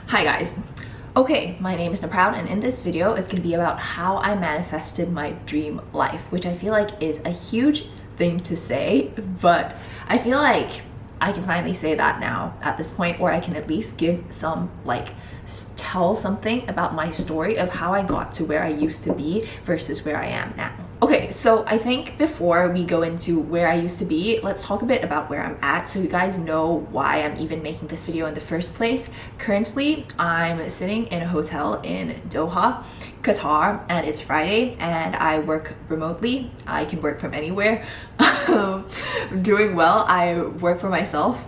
Hi guys. Okay, my name is Naproud and in this video it's going to be about how I manifested my dream life, which I feel like is a huge thing to say, but I feel like I can finally say that now at this point, or I can at least give some tell something about my story of how I got to where I used to be versus where I am now. Okay, so I think before we go into where I used to be, let's talk a bit about where I'm at so you guys know why I'm even making this video in the first place. Currently, I'm sitting in a hotel in Doha, Qatar, and it's Friday and I work remotely. I can work from anywhere. I'm doing well. I work for myself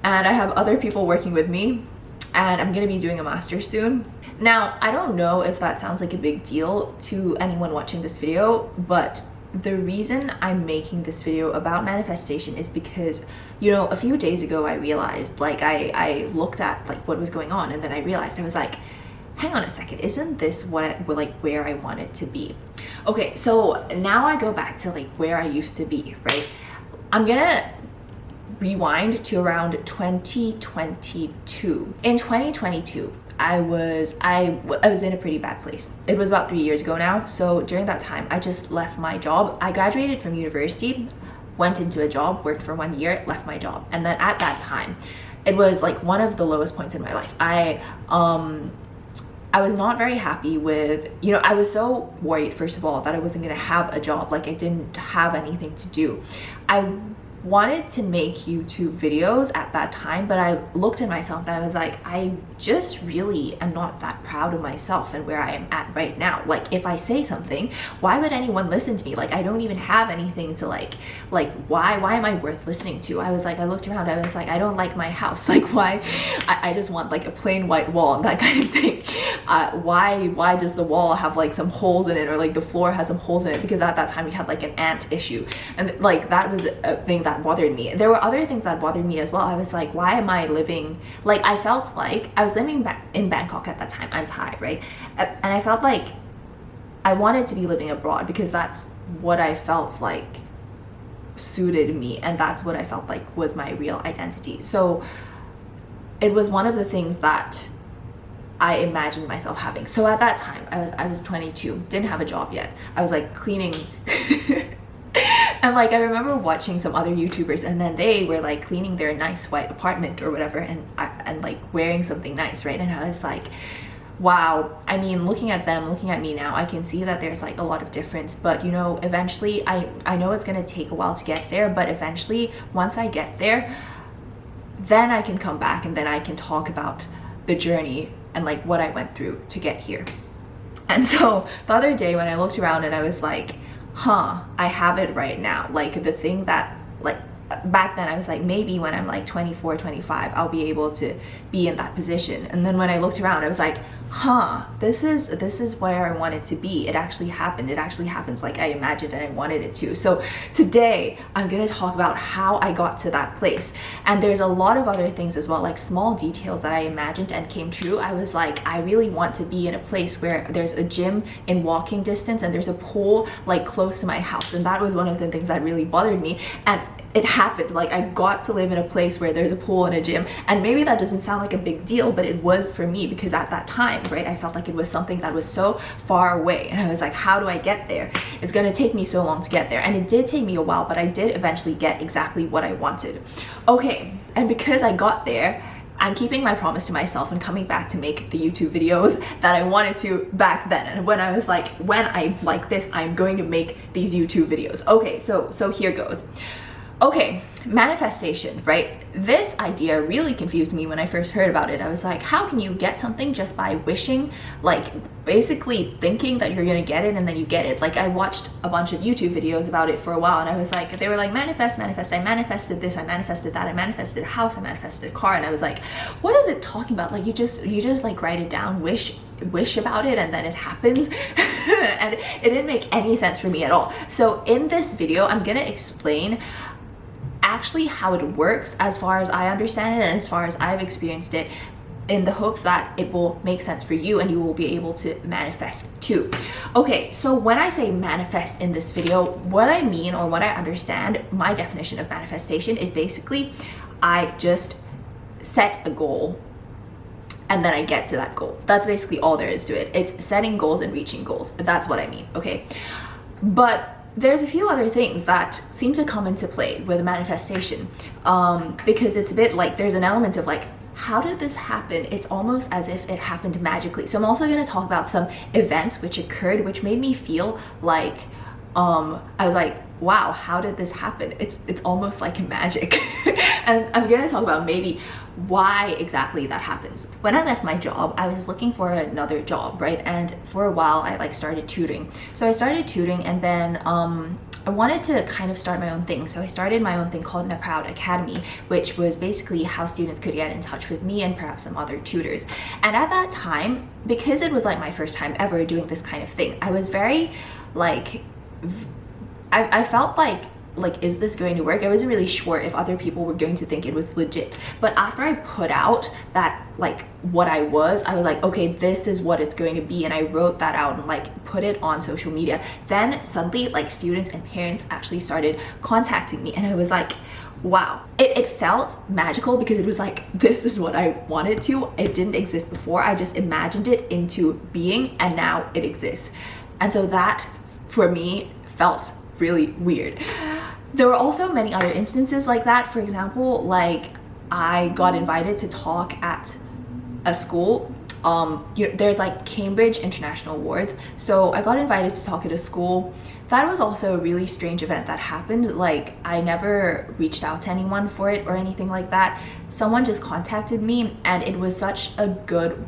and I have other people working with me, and I'm gonna be doing a master's soon. Now, I don't know if that sounds like a big deal to anyone watching this video, but the reason I'm making this video about manifestation is because, you know, a few days ago I realized, I looked at what was going on, and then I realized, I was like, hang on a second, isn't this where I wanted to be? Okay, so now I go back to where I used to be, right? I'm gonna rewind to around 2022. In 2022, I was in a pretty bad place. It was about 3 years ago now. So during that time, I just left my job. I graduated from university, went into a job, worked for 1 year, left my job. And then at that time, it was one of the lowest points in my life. I was not very happy with, I was so worried, first of all, that I wasn't gonna have a job. I didn't have anything to do. I wanted to make YouTube videos at that time, but I looked at myself and I was like, I just really am not that proud of myself and where I am at right now. If I say something, why would anyone listen to me? I don't even have anything to why am I worth listening to? I looked around, I was like, I don't like my house. Why? I just want a plain white wall and that kind of thing. Why does the wall have some holes in it, or the floor has some holes in it? Because at that time we had an ant issue, and that was a thing that bothered me. There were other things that bothered me as well. I was like, why am I living, I felt like I was living in Bangkok at that time. I'm Thai, right? And I felt like I wanted to be living abroad because that's what I felt suited me, and that's what I felt was my real identity. So it was one of the things that I imagined myself having. So at that time, I was 22, didn't have a job yet. I was cleaning and I remember watching some other YouTubers, and then they were cleaning their nice white apartment or whatever, and wearing something nice, right? And I was like, wow. I mean, looking at them, looking at me now, I can see that there's a lot of difference, but eventually I know it's gonna take a while to get there, but eventually once I get there, then I can come back and then I can talk about the journey and what I went through to get here. And so the other day when I looked around and I was like, I have it right now. The thing that back then I was maybe when I'm 24, 25, I'll be able to be in that position. And then when I looked around, I was like, this is where I wanted to be. It actually happened. It actually happens like I imagined and I wanted it to. So today I'm going to talk about how I got to that place. And there's a lot of other things as well, small details that I imagined and came true. I was I really want to be in a place where there's a gym in walking distance and there's a pool close to my house. And that was one of the things that really bothered me. And it happened. I got to live in a place where there's a pool and a gym, and maybe that doesn't sound like a big deal, but it was for me, because at that time, right, I felt it was something that was so far away, and I was like, how do I get there? It's gonna take me so long to get there. And it did take me a while, but I did eventually get exactly what I wanted. Okay, and because I got there, I'm keeping my promise to myself and coming back to make the YouTube videos that I wanted to back then. And when I was when I like this, I'm going to make these YouTube videos. Okay, so here goes. Okay, manifestation, right? This idea really confused me when I first heard about it. I was like, how can you get something just by wishing, basically thinking that you're gonna get it and then you get it? I watched a bunch of YouTube videos about it for a while, and I was they were manifest, manifest. I manifested this, I manifested that, I manifested a house, I manifested a car, and I was like, what is it talking about? You just write it down, wish about it, and then it happens. And it didn't make any sense for me at all. So in this video, I'm gonna explain actually how it works as far as I understand it and as far as I've experienced it, in the hopes that it will make sense for you and you will be able to manifest too. Okay, so when I say manifest in this video, what I mean, or what I understand, my definition of manifestation is basically I just set a goal and then I get to that goal. That's basically all there is to it. It's setting goals and reaching goals. That's what I mean, okay? But there's a few other things that seem to come into play with manifestation, because it's a bit like there's an element of like, how did this happen? It's almost as if it happened magically. So I'm also going to talk about some events which occurred, which made me feel like I was like, wow, how did this happen? It's almost like magic. And I'm going to talk about maybe why exactly that happens. When I left my job, I was looking for another job, right? And for a while I like started tutoring. So I started tutoring, and then I wanted to kind of start my own thing. So I started my own thing called Na Proud Academy, which was basically how students could get in touch with me and perhaps some other tutors. And at that time, because it was like my first time ever doing this kind of thing, I was very like, I felt like, is this going to work? I wasn't really sure if other people were going to think it was legit. But after I put out that, like, what I was like, okay, this is what it's going to be. And I wrote that out and like put it on social media. Then suddenly like students and parents actually started contacting me, and I was like, wow. It felt magical because it was like, this is what I wanted to. It didn't exist before. I just imagined it into being, and now it exists. And so that for me felt really weird. There were also many other instances like that. For example, like I got invited to talk at a school. There's like Cambridge International Awards. So I got invited to talk at a school. That was also a really strange event that happened. Like I never reached out to anyone for it or anything like that. Someone just contacted me, and it was such a good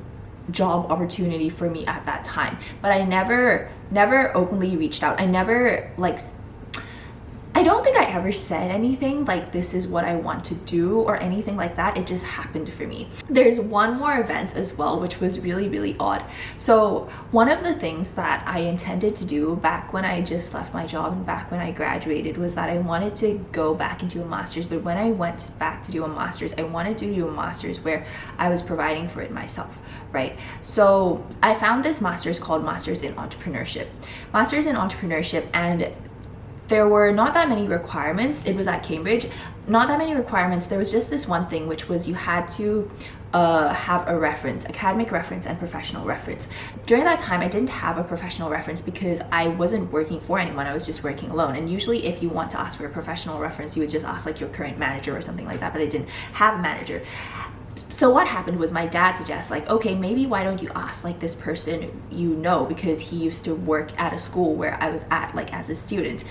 job opportunity for me at that time. But I never openly reached out. I don't think I ever said anything like, this is what I want to do or anything like that. It just happened for me. There's one more event as well, which was really, really odd. So one of the things that I intended to do back when I just left my job and back when I graduated was that I wanted to go back and do a master's. But when I went back to do a master's, I wanted to do a master's where I was providing for it myself, right? So I found this master's called Masters in Entrepreneurship. Masters in Entrepreneurship, and there were not that many requirements. It was at Cambridge. Not that many requirements. There was just this one thing, which was you had to have a reference, academic reference and professional reference. During that time, I didn't have a professional reference because I wasn't working for anyone. I was just working alone. And usually if you want to ask for a professional reference, you would just ask like your current manager or something like that, but I didn't have a manager. So what happened was my dad suggests like, okay, maybe why don't you ask like this person you know, because he used to work at a school where I was at like as a student.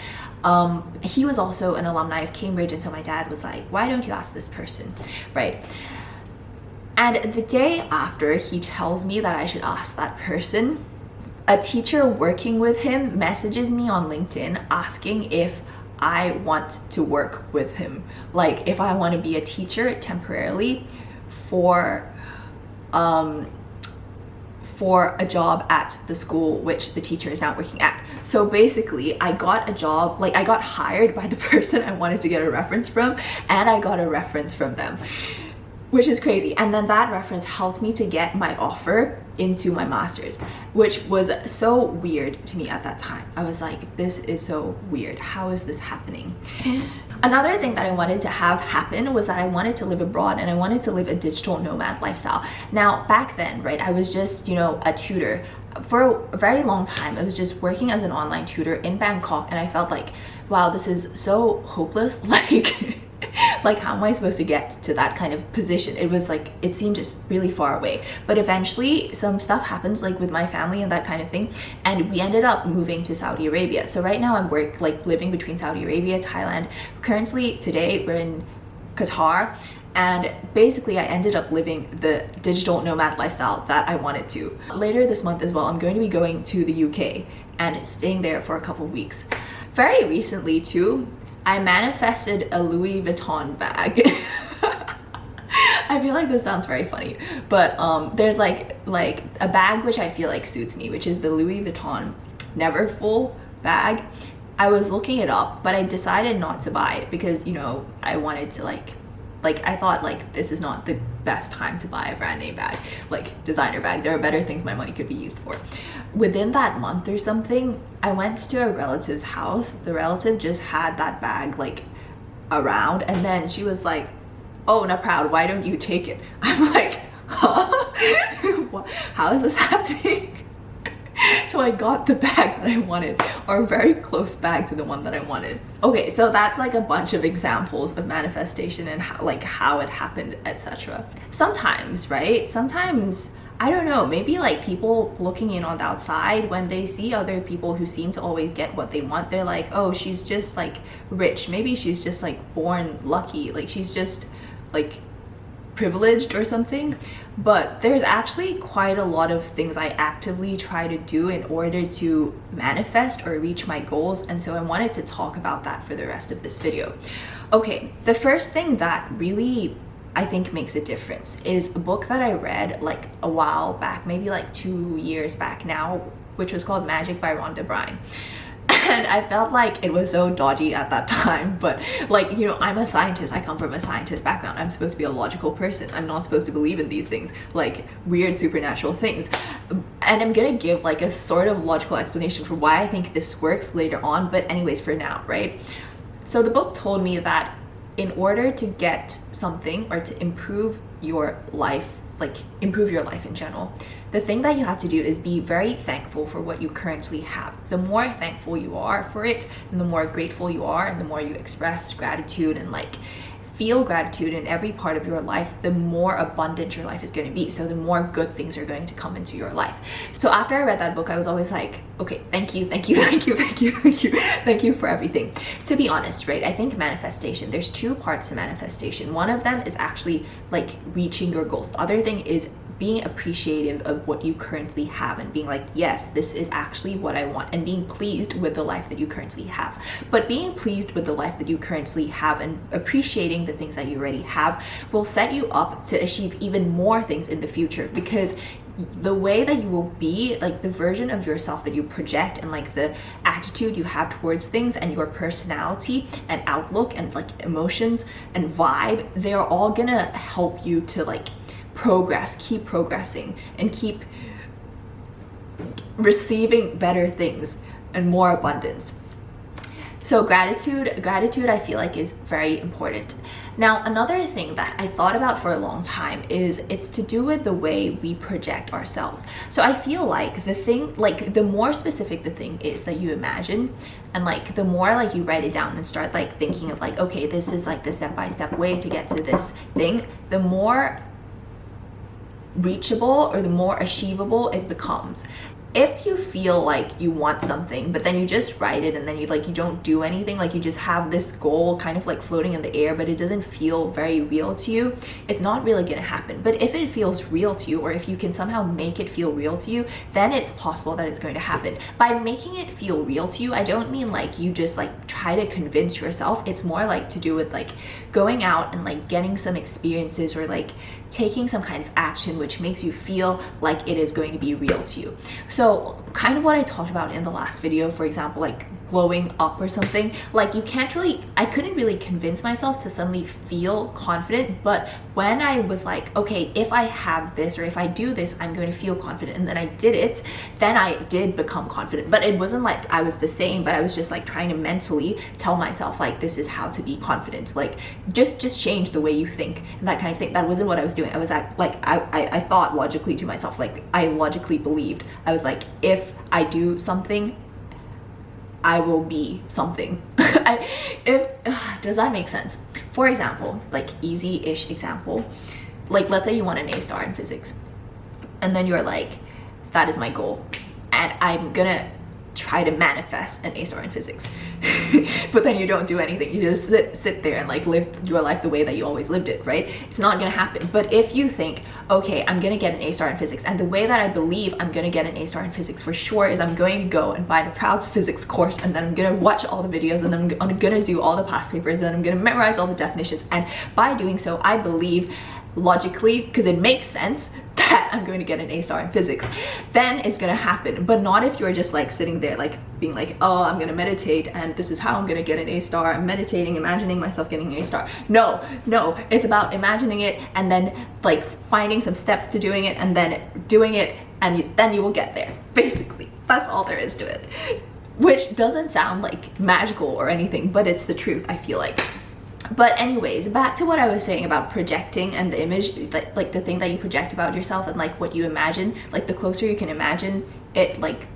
He was also an alumni of Cambridge, and so my dad was like, why don't you ask this person, right? And the day after he tells me that I should ask that person, a teacher working with him messages me on LinkedIn asking if I want to work with him, like if I want to be a teacher temporarily for a job at the school which the teacher is now working at. So basically I got a job, like I got hired by the person I wanted to get a reference from, and I got a reference from them, which is crazy. And then that reference helped me to get my offer into my master's, which was so weird to me at that time. I was like, this is so weird. How is this happening? Another thing that I wanted to have happen was that I wanted to live abroad, and I wanted to live a digital nomad lifestyle. Now, back then, right, I was just, a tutor. For a very long time, I was just working as an online tutor in Bangkok, and I felt like, wow, this is so hopeless. Like how am I supposed to get to that kind of position? It was like, it seemed just really far away. But eventually some stuff happens like with my family and that kind of thing, and we ended up moving to Saudi Arabia. So right now I'm living between Saudi Arabia, Thailand. Currently today we're in Qatar, and basically I ended up living the digital nomad lifestyle that I wanted to. Later this month as well, I'm going to be going to the UK and staying there for a couple weeks. Very recently too, I manifested a Louis Vuitton bag. I feel like this sounds very funny, but there's like a bag which I feel like suits me, which is the Louis Vuitton Never Full bag. I was looking it up, but I decided not to buy it because, I wanted to I thought this is not the best time to buy a brand name bag, like designer bag. There are better things my money could be used for. Within that month or something, I went to a relative's house. The relative just had that bag around, and then she was like, oh, not proud, why don't you take it? I'm like, huh? how is this happening? So I got the bag that I wanted, or a very close bag to the one that I wanted. Okay, so that's like a bunch of examples of manifestation and how it happened, etc. Sometimes, right? Sometimes, I don't know, maybe like people looking in on the outside, when they see other people who seem to always get what they want, they're like, oh, she's just like rich. Maybe she's just like born lucky. Like she's just like privileged or something. But there's actually quite a lot of things I actively try to do in order to manifest or reach my goals, and so I wanted to talk about that for the rest of this video. Okay, the first thing that really I think makes a difference is a book that I read like a while back, maybe like 2 years back now, which was called Magic by Rhonda Byrne. And I felt like it was so dodgy at that time, but like, you know, I'm a scientist. I come from a scientist background. I'm supposed to be a logical person. I'm not supposed to believe in these things, like weird supernatural things. And I'm gonna give like a sort of logical explanation for why I think this works later on, but anyways, for now, right? So the book told me that in order to get something or to improve your life, like improve your life in general, the thing that you have to do is be very thankful for what you currently have. The more thankful you are for it, and the more grateful you are, and the more you express gratitude and like feel gratitude in every part of your life, the more abundant your life is going to be. So the more good things are going to come into your life. So after I read that book, I was always like, okay, thank you for everything. To be honest, right, I think manifestation, there's two parts to manifestation. One of them is actually like reaching your goals. The other thing is being appreciative of what you currently have and being like, yes, this is actually what I want, and being pleased with the life that you currently have. But being pleased with the life that you currently have and appreciating the things that you already have will set you up to achieve even more things in the future, because the way that you will be, like the version of yourself that you project and like the attitude you have towards things and your personality and outlook and like emotions and vibe, they're all gonna help you to like progress, keep progressing, and keep receiving better things and more abundance. So gratitude I feel like is very important. Now, another thing that I thought about for a long time is it's to do with the way we project ourselves. So I feel like the thing, like the more specific the thing is that you imagine, and like the more like you write it down and start like thinking of like, okay, this is like the step-by-step way to get to this thing, the more reachable or the more achievable it becomes. If you feel like you want something, but then you just write it and then you don't do anything, like you just have this goal kind of like floating in the air, but it doesn't feel very real to you, it's not really gonna happen. But if it feels real to you, or if you can somehow make it feel real to you, then it's possible that it's going to happen. By making it feel real to you, I don't mean like you just like try to convince yourself. It's more like to do with like going out and like getting some experiences, or like taking some kind of action which makes you feel like it is going to be real to you. So kind of what I talked about in the last video, for example, like glowing up or something, like I couldn't really convince myself to suddenly feel confident, but when I was like, okay, if I have this or if I do this, I'm going to feel confident, and then I did it, then I did become confident. But it wasn't like I was the same, but I was just like trying to mentally tell myself like, this is how to be confident, like just change the way you think and that kind of thing. That wasn't what I was doing. I was I thought logically to myself, like I logically believed, I was like, if I do something, I will be something. Does that make sense? For example, like easy-ish example, like let's say you want an A star in physics, and then you're like, that is my goal, and I'm gonna try to manifest an A star in physics. But then you don't do anything. You just sit there and like live your life the way that you always lived it, right? It's not gonna happen. But if you think, okay, I'm gonna get an A star in physics, and the way that I believe I'm gonna get an A star in physics for sure is I'm going to go and buy the Prouds physics course, and then I'm gonna watch all the videos, and then I'm gonna do all the past papers, and then I'm gonna memorize all the definitions, and by doing so, I believe logically, because it makes sense, that I'm going to get an A star in physics, then it's going to happen. But not if you're just like sitting there like being like, oh, I'm going to meditate and this is how I'm going to get an A star. I'm meditating, imagining myself getting an A star. No, it's about imagining it and then like finding some steps to doing it and then doing it, and then you will get there. Basically, that's all there is to it. Which doesn't sound like magical or anything, but it's the truth, I feel like. But anyways, back to what I was saying about projecting and the image, like the thing that you project about yourself and like what you imagine, like the closer you can imagine it, like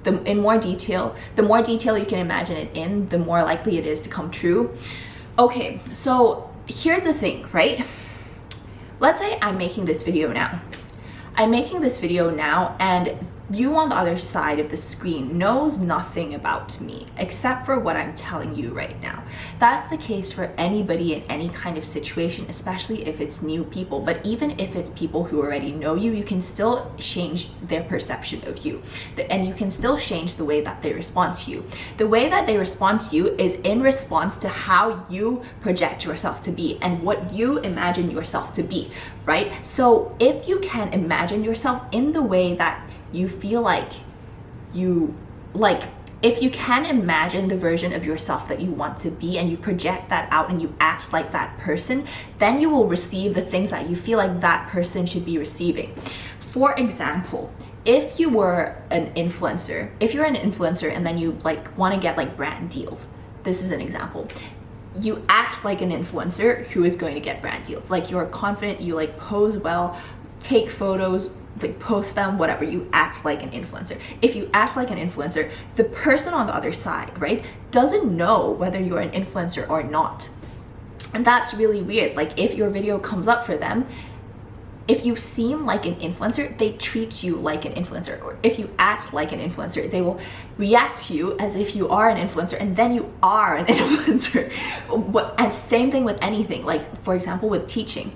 the more detail you can imagine it in, the more likely it is to come true. Okay, so here's the thing, right? Let's say I'm making this video now. And you on the other side of the screen knows nothing about me except for what I'm telling you right now. That's the case for anybody in any kind of situation, especially if it's new people. But even if it's people who already know you, you can still change their perception of you. And you can still change the way that they respond to you. The way that they respond to you is in response to how you project yourself to be and what you imagine yourself to be, right? So if you can imagine yourself in the way that you feel like if you can imagine the version of yourself that you want to be and you project that out and you act like that person, then you will receive the things that you feel like that person should be receiving. For example, if you're an influencer and then you like want to get like brand deals, this is an example. You act like an influencer who is going to get brand deals. Like you're confident, you like pose well, take photos, like post them, whatever. You act like an influencer. If you act like an influencer, the person on the other side, right, doesn't know whether you're an influencer or not. And that's really weird. Like if your video comes up for them, if you seem like an influencer, they treat you like an influencer. Or if you act like an influencer, they will react to you as if you are an influencer, and then you are an influencer. And same thing with anything. Like for example, with teaching.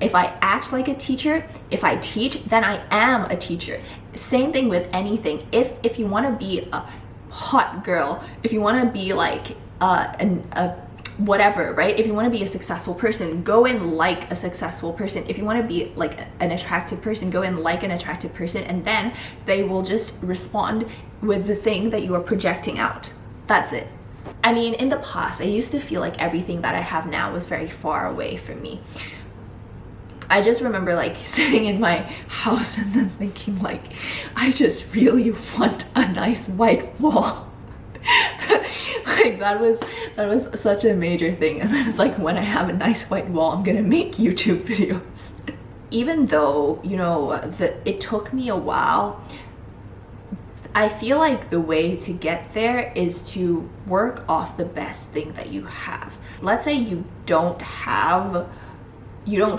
If I act like a teacher, if I teach, then I am a teacher. Same thing with anything. If you want to be a hot girl, if you want to be like a whatever, right? If you want to be a successful person, go in like a successful person. If you want to be like an attractive person, go in like an attractive person, and then they will just respond with the thing that you are projecting out. That's it. I mean, in the past, I used to feel like everything that I have now was very far away from me. I just remember like sitting in my house and then thinking like, I just really want a nice white wall. Like that was such a major thing. And then it's like, when I have a nice white wall, I'm gonna make YouTube videos. Even though, you know, it took me a while, I feel like the way to get there is to work off the best thing that you have. Let's say you don't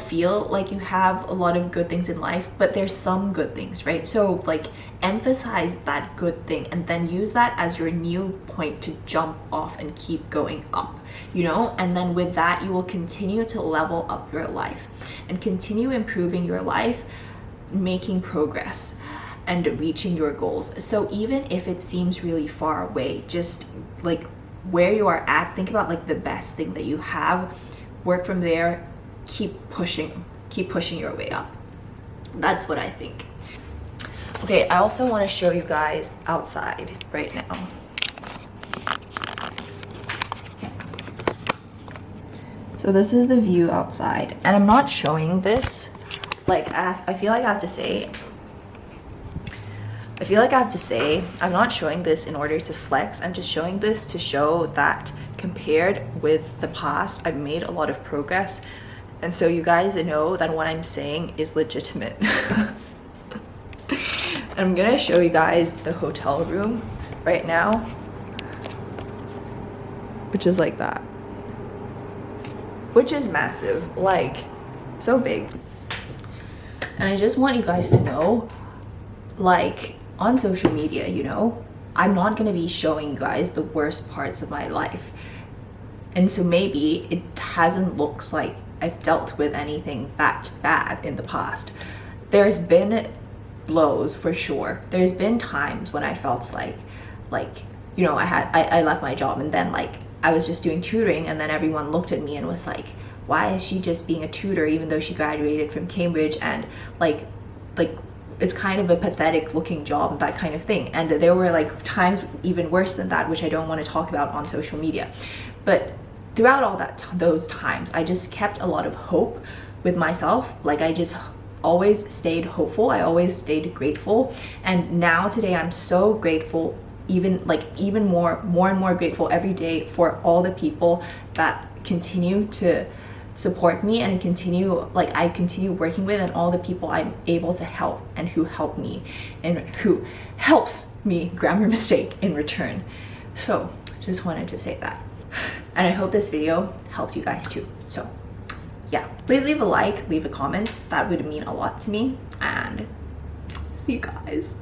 feel like you have a lot of good things in life, but there's some good things, right? So like emphasize that good thing and then use that as your new point to jump off and keep going up, you know? And then with that, you will continue to level up your life and continue improving your life, making progress and reaching your goals. So even if it seems really far away, just like where you are at, think about like the best thing that you have, work from there, keep pushing your way up. That's what I think. Okay, I also want to show you guys outside right now. So this is the view outside, and I'm not showing this, like I feel like I have to say I'm not showing this in order to flex. I'm just showing this to show that compared with the past, I've made a lot of progress. And so you guys know that what I'm saying is legitimate. I'm gonna show you guys the hotel room right now, which is like that. Which is massive, like so big. And I just want you guys to know, like on social media, you know, I'm not gonna be showing you guys the worst parts of my life. And so maybe it hasn't looked like I've dealt with anything that bad in the past. There's been lows for sure. There's been times when I felt like you know, I left my job and then like I was just doing tutoring, and then everyone looked at me and was like, why is she just being a tutor even though she graduated from Cambridge, and like it's kind of a pathetic looking job, that kind of thing. And there were like times even worse than that, which I don't want to talk about on social media. But throughout all those times, I just kept a lot of hope with myself. Like I just always stayed hopeful. I always stayed grateful. And now today I'm so grateful, even more and more grateful every day for all the people that continue to support me and continue, like I continue working with, and all the people I'm able to help and who help me and who helps me, grammar mistake, in return. So just wanted to say that. And I hope this video helps you guys too. So yeah, please leave a like, leave a comment. That would mean a lot to me. And see you guys.